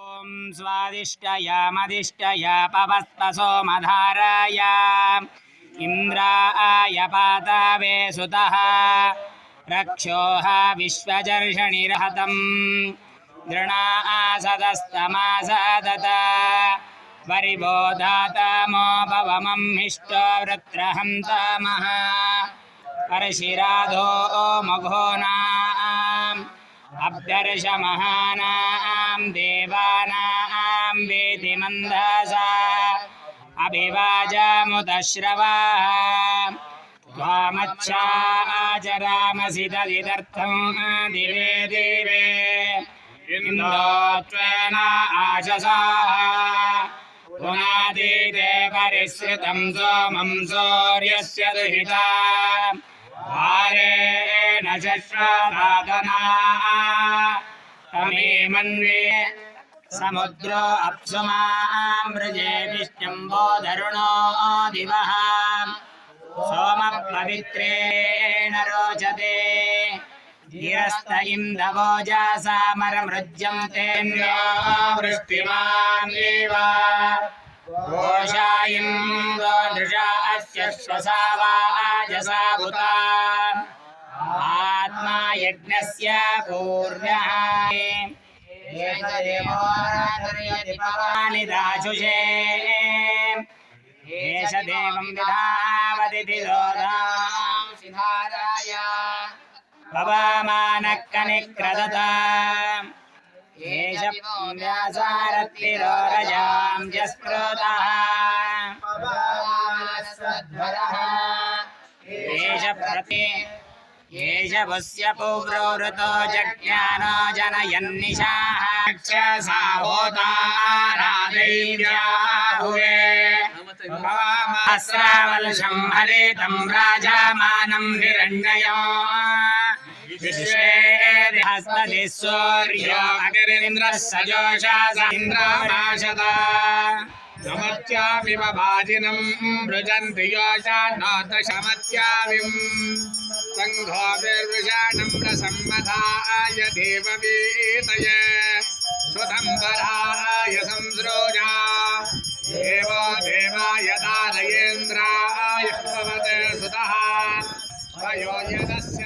ओम स्वादिष्टयामदिष्टय पवस्पसो मधाराय इंद्राय पातावे सुतः रक्षोः विश्वजर्षणिर्हतम् दृणासदस्तमासदत परिबोधातमो भवमम्हिष्टो वृत्रहन्तामः परशिराधो मघोनाम् अभ्यर्षमहानां देवानां वेदिमन्दसा अभिवाजामुदश्रवाः त्वामच्छाचरामसि तदिदर्थं दिवे दिवे इन्दो त्वेन आशसाः पुनादिते परिसृतं सोमं सूर्यस्य दुहिता भारेण शश्वदादना तमेमन्वे समुद्रो अप्सुमामृजे विष्णुम्बो धरुणो दिवः सोमपवित्रेण रोचते धीरस्त इन्दवोजासामरमृज्यं तेऽन्यो वृष्टिमान्येव घोषा इन्दो दृशा अस्य श्वसावाजसा भूता आत्मा यज्ञस्य पूर्णः एतदेवोराधर्यति दाशुषे एष देवं विधावदिति दोधां सिधाराय पवमानक्कनिक्रदता एष व्यासारत्तिरोरजां जस्कृतः पवमानस्वध्वरः एष प्रति एष वस्य पौव्रवृतो जज्ञानो जनयन्निशाः क्षसा होतारादैव्याहुवे भवामाश्रावलशं हरितं राजामानं हिरण्ययो विश्वेर्हस्तदि सूर्यो अग्निरिन्द्रः सजोषा इन्द्रामाशत समत्यामिव भाजिनं भृजन्ति योषा नोतशमत्यामिम् सङ्घोभिर्वृषाणं प्रसम्मधाय देववीतय स्वतम्बराय संसृजा देवो देवाय तारयेन्द्राय भवते सुतः वयो यदस्य